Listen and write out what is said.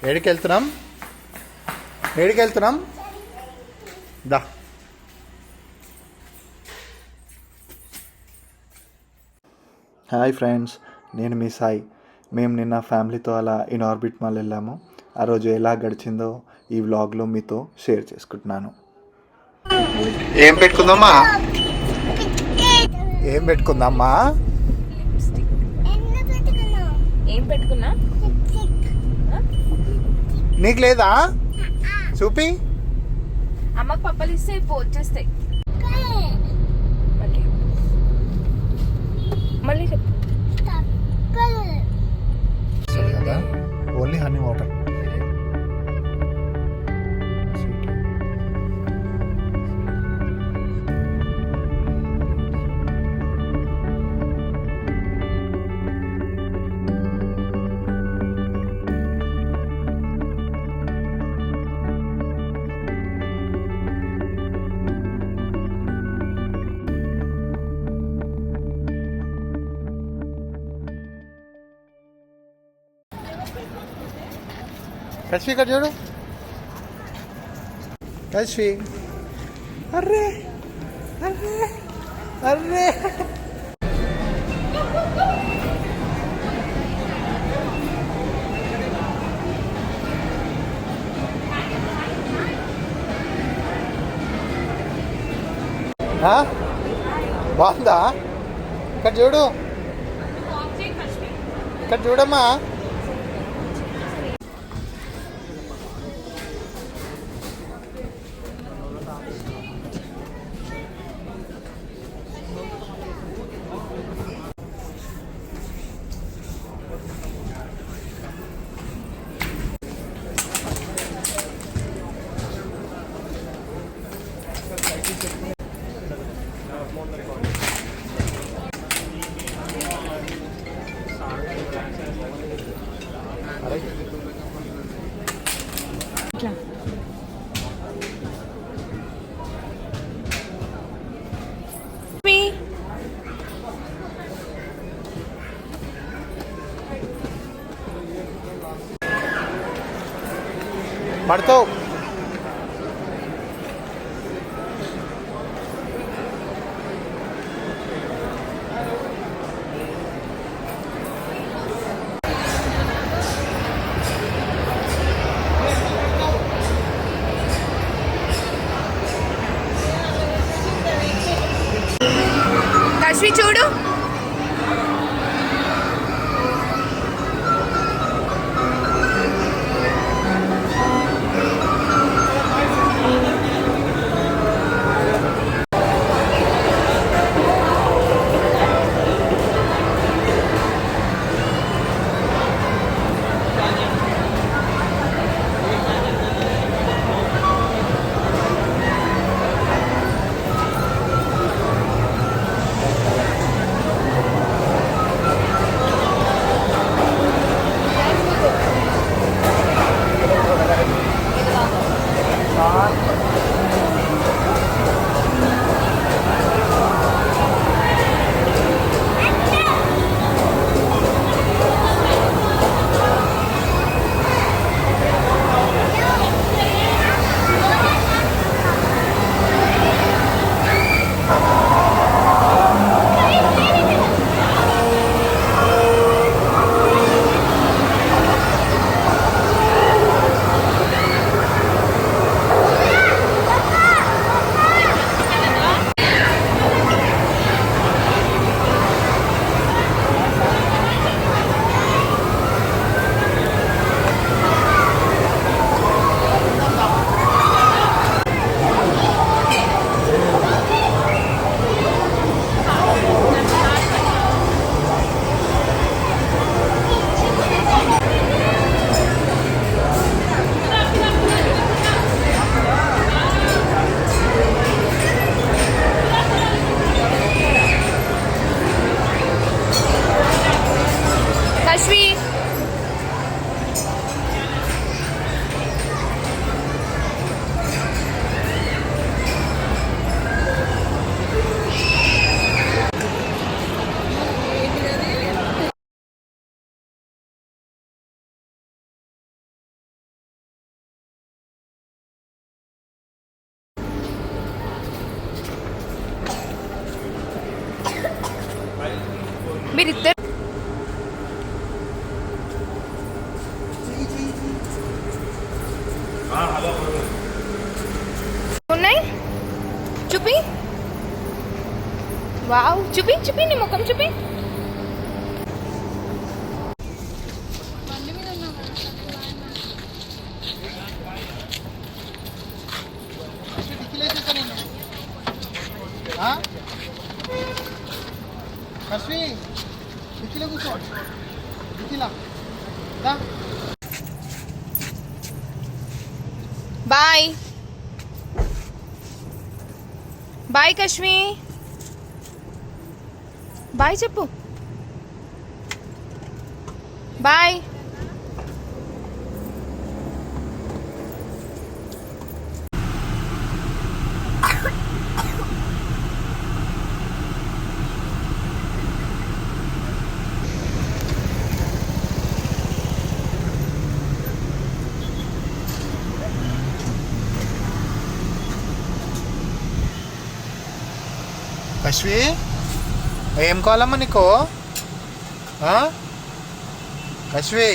ఏడికి వెళ్తున్నాం? ఏడికి వెళ్తున్నాం? దా. హాయ్ ఫ్రెండ్స్, నేను మీ సాయి. మేము నిన్న ఫ్యామిలీతో అలా ఇన్ ఆర్బిట్ మాల్ వెళ్ళాము. ఆ రోజు ఎలా గడిచిందో ఈ వ్లాగ్లో మీతో షేర్ చేసుకుంటున్నాను. ఏం పెట్టుకుందామా? ఏం పెట్టుకుందామా? ఏం పెట్టుకున్నా? నీకు లేదా? చూపి. అమ్మకు పప్పలు ఇస్తే వచ్చేస్తాయి. మళ్ళీ చెప్పు. కదా, ఓన్లీ హనీ వాటర్. కశ్వి ఇక్కడ చూడు. Kashvi, array array array. బాగుందా? ఇక్కడ చూడు, ఇక్కడ చూడమ్మా. పడతావు. కశ్వి చూడు. మీరిద్దరు ఉన్నాయి చూపి. వావ్, చూపి చూపి నీ ముఖం చూపి. కశ్వి డిక్కీలో కూర్చో. డిక్కీలా దా. Bye bye Kashmi. బాయ్ చెప్పు. బాయ్. కశ్వి ఏం కావాలమ్మా నీకు? కశ్వి